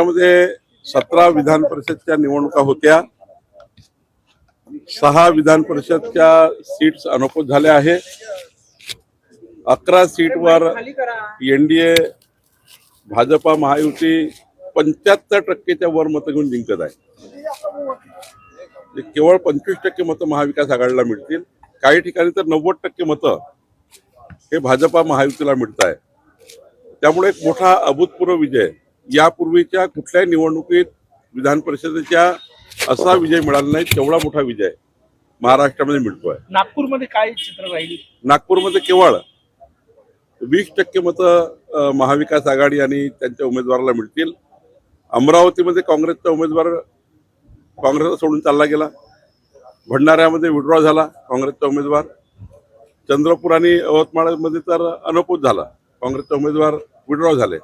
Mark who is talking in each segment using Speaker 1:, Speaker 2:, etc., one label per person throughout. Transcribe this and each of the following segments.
Speaker 1: त्यामध्ये 17 विधान परिषदच्या निवडणुका होत्या। 6 विधान परिषदच्या सीट्स अनाऊन्स झाल्या आहे। 11 सीटवर एनडीए भाजपा महायुती 75% वर मतं घेऊन जिंकत आहे। केवळ 25% मतं महाविकास आघाडीला मिळतील। काही ठिकाणी तर 90% मतं हे भाजपा महायुतीला मिळत आहे। त्यामुळे एक मोठा अभूतपूर्व विजय, यापूर्वीच्या कुठल्याही निवडणुकीत विधान परिषदेच्या असा विजय मिळाला नाही, तेवढा मोठा विजय महाराष्ट्रामध्ये मिळतोय।
Speaker 2: नागपूरमध्ये काय चित्र राहील?
Speaker 1: नागपूरमध्ये केवळ 20% मतं महाविकास आघाडी आणि त्यांच्या उमेदवाराला मिळतील। अमरावतीमध्ये काँग्रेसचा उमेदवार काँग्रेसला सोडून चालला गेला। भंडाऱ्यामध्ये विड्रॉ झाला काँग्रेसचा उमेदवार। चंद्रपूर आणि यवतमाळमध्ये तर अनाऊन्स झाला, काँग्रेसचा उमेदवार विड्रॉ झाले।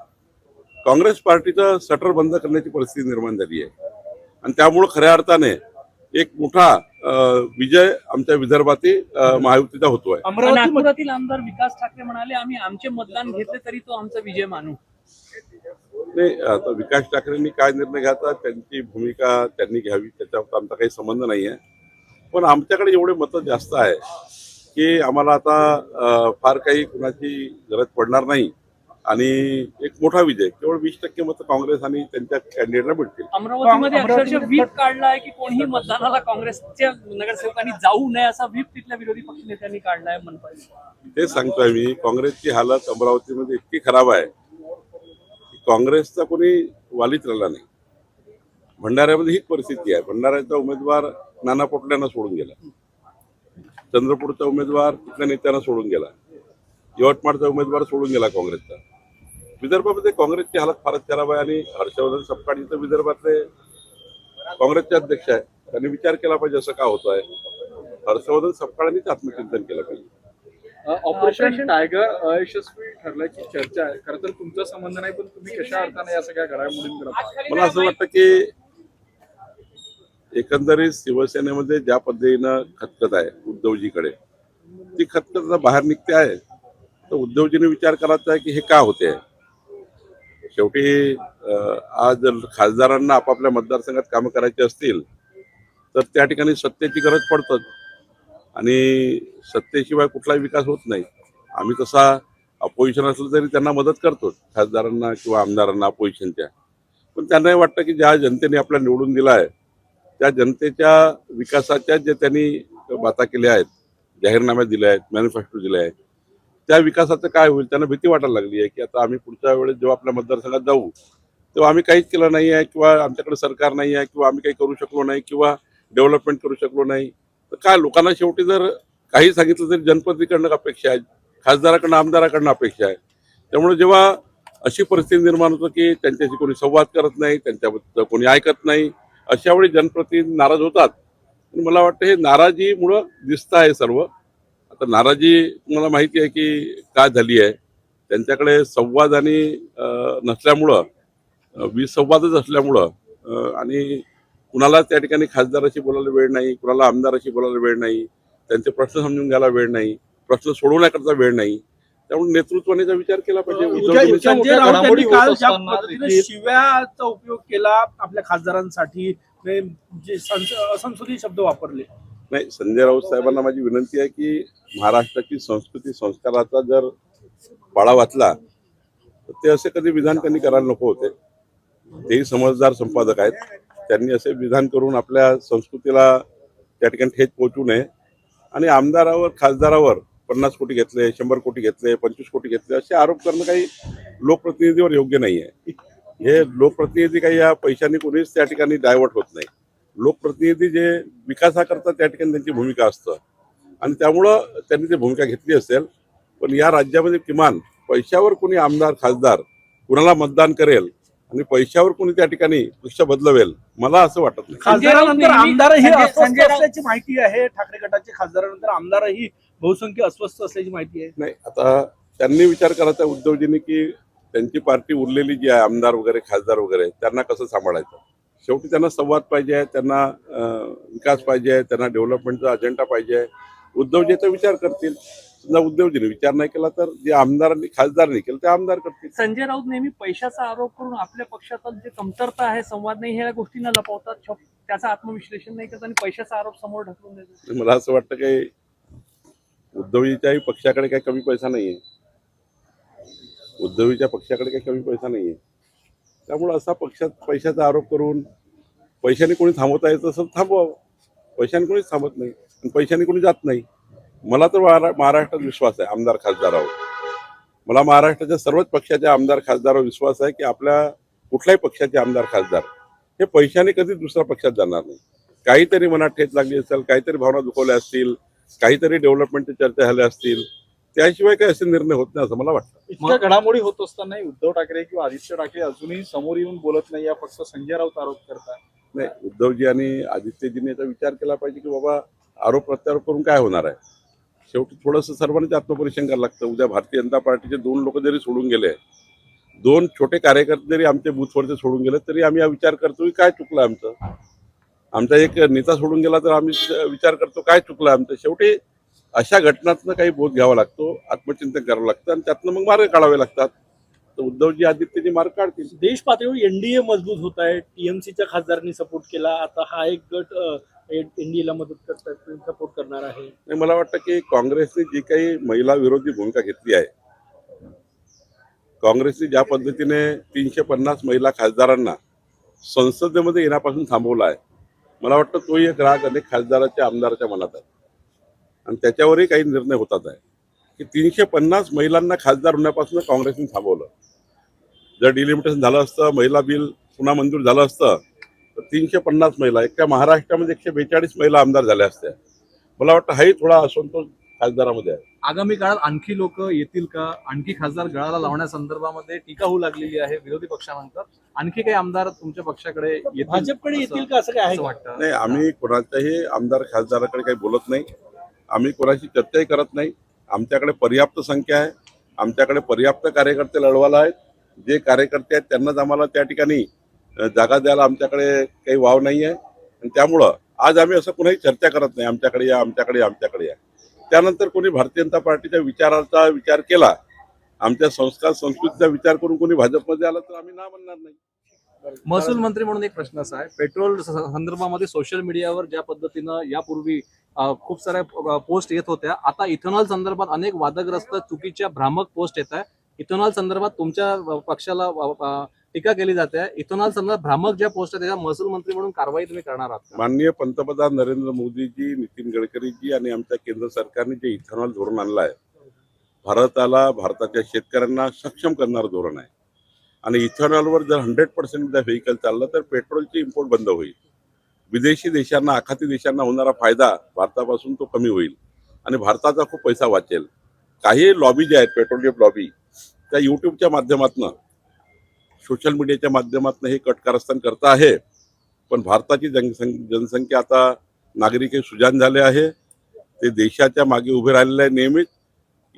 Speaker 1: काँग्रेस पार्टीचं शटर बंद करण्याची परिस्थिती निर्माण झाली आहे आणि त्यामुळे खऱ्या अर्थाने एक मोठा विजय आमच्या विदर्भातील महायुतीचा होतोय।
Speaker 2: नागपुरातील आमदार विकास ठाकरे म्हणाले, आम्ही आमचे मतदान घेतले तरी तो आमचा विजय मानू।
Speaker 1: नाही, आता विकास ठाकरेंनी काय निर्णय घ्यायचा, त्यांची भूमिका त्यांनी घ्यावी, त्याच्यावर आमचा काही संबंध नाही आहे। पण आमच्याकडे एवढे मतं जास्त आहे की आम्हाला आता फार काही कुणाची गरज पडणार नाही आणि एक मोठा विजय, केवळ 20% मतं काँग्रेस आणि त्यांच्या कॅन्डिडेटला मिळतील।
Speaker 2: अमरावतीमध्ये अक्षरशः व्हीप काढला आहे की कोणीही मतदानाला काँग्रेसच्या नगरसेवकांनी जाऊ नये असा व्हीप तिथल्या विरोधी पक्ष नेत्यांनी काढलाय मनपाने।
Speaker 1: ते सांगतोय मी, काँग्रेसची हालत अमरावतीमध्ये इतकी खराब आहे की काँग्रेसचा कोणी वालीच राहिला नाही। भंडाऱ्यामध्ये हीच परिस्थिती आहे। भंडाऱ्याचा उमेदवार नाना पटोलेंना सोडून गेला, चंद्रपूरचा उमेदवार तिथल्या नेत्यांना सोडून गेला, यवतमाळचा उमेदवार सोडून गेला काँग्रेसचा। विदर्भामध्ये काँग्रेसची हालत फारच खराब आहे आणि हर्षवर्धन सपकाळ तर विदर्भातले काँग्रेसचे अध्यक्ष आहे, त्यांनी विचार केला पाहिजे असं का होत आहे। हर्षवर्धन सपकाळांनीच आत्मचिंतन केलं पाहिजे।
Speaker 3: ऑपरेशन टायगर अयशस्वी ठरल्याची चर्चा आहे। खरं तर तुमचा संबंध नाही, पण तुम्ही कशा अर्थाने या सगळ्या घडामोडींकडे?
Speaker 1: मला असं वाटतं की एकंदरीत शिवसेनेमध्ये ज्या पद्धतीनं खतखत आहे उद्धवजीकडे, ती खतखत बाहेर निघते आहे, तर उद्धवजीने विचार करायचा आहे की हे का होते। शेवटी आज खासदारांना आपापल्या मतदारसंघात कामं करायची असतील तर त्या ठिकाणी सत्तेची गरज पडतच आणि सत्तेशिवाय कुठलाही विकास होत नाही। आम्ही तसा अपोजिशन असलं तरी त्यांना मदत करतो, खासदारांना किंवा आमदारांना अपोजिशनच्या। पण त्यांनाही वाटतं की ज्या जनतेने आपल्याला निवडून दिला आहे त्या जनतेच्या विकासाच्या जे त्यांनी बाता केल्या आहेत, जाहीरनाम्यात दिले आहेत, मॅनिफेस्टो दिले आहेत, त्या विकासाचं काय होईल त्यांना भीती वाटायला लागली आहे की आता आम्ही पुढच्या वेळेस जेव्हा आपल्या मतदारसंघात जाऊ तेव्हा आम्ही काहीच केलं नाही आहे किंवा आमच्याकडे सरकार नाही आहे किंवा आम्ही काही करू शकलो नाही किंवा डेव्हलपमेंट करू शकलो नाही, तर काय लोकांना शेवटी जर काही सांगितलं तरी जनप्रतिनिधीकडनं अपेक्षा आहे, खासदाराकडनं आमदाराकडनं अपेक्षा आहे। त्यामुळे जेव्हा अशी परिस्थिती निर्माण होतं की त्यांच्याशी कोणी संवाद करत नाही, त्यांच्याबद्दल कोणी ऐकत नाही, अशा वेळी जनप्रतिनिधी नाराज होतात। मला वाटतं हे नाराजीमुळं दिसतं आहे सर्व। आता नाराजी मला माहिती आहे की काय झाली आहे, त्यांच्याकडे संवाद आणि नसल्यामुळं, विसंवादच असल्यामुळं आणि कुणाला त्या ठिकाणी खासदाराशी बोलायला वेळ नाही, कुणाला आमदाराशी बोलायला वेळ नाही, त्यांचे प्रश्न समजून घ्यायला वेळ नाही, प्रश्न सोडवण्याकरता वेळ नाही। त्यामुळे नेतृत्वाने विचार केला पाहिजे।
Speaker 2: संजय राऊत यांनी काल ज्या पद्धतीने शिव्याचा उपयोग केला आपल्या खासदारांसाठी, जे असंसदीय शब्द वापरले,
Speaker 1: नाही, संजय राऊत साहेबांना माझी विनंती आहे की महाराष्ट्राची संस्कृती संस्काराचा जर पाळा वाचला तर ते असे कधी विधान त्यांनी करायला नको होते। तेही समजदार संपादक आहेत, त्यांनी असे विधान करून आपल्या संस्कृतीला त्या ठिकाणी ठेच पोहोचू नये आणि आमदारावर खासदारावर 50 कोटी घेतले, 100 कोटी घेतले, 25 कोटी घेतले असे आरोप करणं काही लोकप्रतिनिधीवर योग्य नाही आहे। हे लोकप्रतिनिधी काही या पैशांनी कोणीच त्या ठिकाणी डायव्हर्ट होत नाही। लोकप्रतिनिधी जे विकासाकरता त्या ठिकाणी त्यांची भूमिका असतं आणि त्यामुळं त्यांनी ती भूमिका घेतली असेल। पण या राज्यामध्ये किमान पैशावर कोणी आमदार खासदार कुणाला मतदान करेल आणि पैशावर कोणी त्या ठिकाणी पक्ष बदलवेल, मला असं वाटत नाही।
Speaker 2: खासदारानंतर आमदारही अस्वस्थ असल्याची माहिती आहे। ठाकरे गटाचे खासदारानंतर आमदारही बहुसंख्य अस्वस्थ असल्याची माहिती आहे।
Speaker 1: नाही, आता त्यांनी विचार करायचा उद्धवजींनी की त्यांची पार्टी उरलेली जी आहे, आमदार वगैरे खासदार वगैरे, त्यांना कसं सांभाळायचं। शेवटी त्यांना संवाद पाहिजे, त्यांना विकास पाहिजे, त्यांना डेव्हलपमेंटचा अजेंडा पाहिजे। उद्धवजीचा विचार करतील, समजा उद्योजकांनी विचार नाही केला तर जे आमदारांनी खासदारांनी केलं ते आमदार करतील.
Speaker 2: संजय राऊत नेहमी पैशाचा आरोप करून आपल्या पक्षात जे कमतरता आहे, संवाद नाही, ह्या गोष्टींना लपवतात, त्याचं आत्मविश्लेषण नाही करत आणि पैशाचा आरोप समोर ढकलून देतात.
Speaker 1: मला असं वाटतं की उद्धवजीच्याही पक्षाकडे काही कमी पैसा नाहीये, उद्धवजीच्या पक्षाकडे काही कमी पैसा नाहीये. त्यामुळे असा पैशाचा आरोप करून पैशाने कोणी थांबवता येतं असं थांबवावं. पैशाने कोणीच थांबत नाही आणि पैशाने कोणी जात नाही. मला तर महाराष्ट्रात विश्वास आहे आमदार खासदारावर. मला महाराष्ट्राच्या सर्वच पक्षाच्या आमदार खासदारावर विश्वास आहे की आपल्या कुठल्याही पक्षाचे आमदार खासदार हे पैशाने कधीच दुसऱ्या पक्षात जाणार नाही. काहीतरी मनात ठेच लागली असेल, काहीतरी भावना दुखवल्या असतील, काहीतरी डेव्हलपमेंटच्या चर्चा झाल्या असतील, त्याशिवाय काही असे निर्णय होत नाही असं मला वाटतं.
Speaker 3: इतक्या घडामोडी होत असताना उद्धव ठाकरे किंवा आदित्य ठाकरे अजूनही समोर येऊन बोलत नाही, या फक्त संजय राऊत आरोप करतात.
Speaker 1: नाही, उद्धवजी आणि आदित्यजींनी याचा विचार केला पाहिजे की बाबा आरोप प्रत्यारोप करून काय होणार आहे. शेवटी थोडंसं सर्वांचे आत्मपरीक्षण करायला लागतं. उद्या भारतीय जनता पार्टीचे 2 लोक जरी सोडून गेले, 2 छोटे कार्यकर्ते जरी आमचे बूथवरचे सोडून गेले, तरी आम्ही हा विचार करतो की काय चुकलं आमचं. आमचा एक नेता सोडून गेला तर आम्ही विचार करतो काय चुकलं आमचं. शेवटी अशा घटनांतनं काही बोध घ्यावा लागतो, आत्मचिंतन करावं लागतं आणि त्यातनं मग मार्ग काढावे लागतात. तर उद्धवजी आदित्यजी मार्ग काढतील.
Speaker 4: देश पातळीवर एनडीए मजबूत होत आहे. टीएमसीच्या खासदारांनी सपोर्ट केला, आता हा एक गट एनडीएला मदत करतात, सपोर्ट करणार आहे.
Speaker 1: आणि मला वाटतं की काँग्रेसने जी काही महिला विरोधी भूमिका घेतली आहे, काँग्रेसने ज्या पद्धतीने 350 महिला खासदारांना संसदेमध्ये येण्यापासून थांबवलं आहे, मला वाटतं तोही एक राग अनेक खासदाराच्या आमदाराच्या मनात आहे आणि त्याच्यावरही काही निर्णय होतात आहे की 350 महिलांना खासदार होण्यापासून काँग्रेसने थांबवलं. जर डिलिमिटेशन झालं असतं, महिला बिल पुन्हा मंजूर झालं असतं तर 350 महिला, एका महाराष्ट्रामध्ये 142 महिला आमदार झाल्या असत्या. मला वाटतं हाही थोडा असंतोष खासदारामध्ये आहे.
Speaker 5: आगामी काळात आणखी लोक येतील का? आणखी खासदार गळाला लावण्यासंदर्भामध्ये टीका होऊ लागलेली आहे विरोधी पक्षानंतर. आणखी काही आमदार तुमच्या पक्षाकडे येतील,
Speaker 4: भाजपकडे येतील का असं काय आहे
Speaker 5: असं
Speaker 4: का?
Speaker 5: वाटतं?
Speaker 1: नाही, आम्ही कोणाच्याही आमदार खासदाराकडे काही बोलत नाही, आम्ही कोणाशी चर्चाही करत नाही. आमच्याकडे पर्याप्त संख्या आहे, आमच्याकडे पर्याप्त कार्यकर्ते लढवायला आहेत. जे कार्यकर्ते आहेत त्यांनाच आम्हाला त्या ठिकाणी जागा द्यायला आमच्याकडे काही वाव नाही आहे आणि त्यामुळं आज आम्ही असं कुणाही चर्चा करत नाही आमच्याकडे या, आमच्याकडे या, आमच्याकडे या. त्यानंतर कोणी भारतीय जनता पार्टीच्या विचाराचा विचार केला, आमच्या संस्कार संस्कृतीचा विचार करून कोणी भाजपमध्ये आला तर आम्ही ना म्हणणार नाही.
Speaker 5: महसूल मंत्री म्हणून एक प्रश्न असा आहे, पेट्रोल संदर्भामध्ये सोशल मीडियावर ज्या पद्धतीनं यापूर्वी खूप साऱ्या पोस्ट येत होत्या, आता इथेनॉल संदर्भात अनेक वादग्रस्त चुकीच्या भ्रामक पोस्ट येत आहे. इथेनॉल संदर्भात तुमच्या पक्षाला टीका केली जाते. इथेनॉल संदर्भात भ्रामक ज्या पोस्ट आहेत त्याच्या महसूल मंत्री म्हणून कारवाई तुम्ही करणार आहात का?
Speaker 1: माननीय पंतप्रधान नरेंद्र मोदीजी, नितीन गडकरीजी आणि आमच्या केंद्र सरकारने जे इथेनॉल धोरण आणलं आहे, भारताला, भारताच्या शेतकऱ्यांना सक्षम करणारं धोरण आहे. आणि इथेनॉलवर जर 100% व्हेकल चाललं तर पेट्रोलची इम्पोर्ट बंद होईल. विदेशी देशांना, आखाती देशांना होणारा फायदा भारतापासून तो कमी होईल आणि भारताचा खूप पैसा वाचेल. काही लॉबी ज्या आहेत, पेट्रोलियम लॉबी, त्या यूट्यूबच्या माध्यमातून, सोशल मीडियाच्या माध्यमातून हे कट कारस्थान करता आहे. पण भारताची जनसंख्या आता नागरिक सुजाण झाले आहे, ते देशाच्या मागे उभे राहिलेले आहे नेहमीच.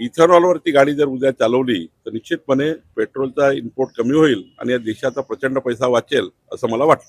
Speaker 1: इथेनॉलवरती गाडी जर उद्या चालवली तर निश्चितपणे पेट्रोलचा इम्पोर्ट कमी होईल आणि या देशाचा प्रचंड पैसा वाचेल असं मला वाटतं.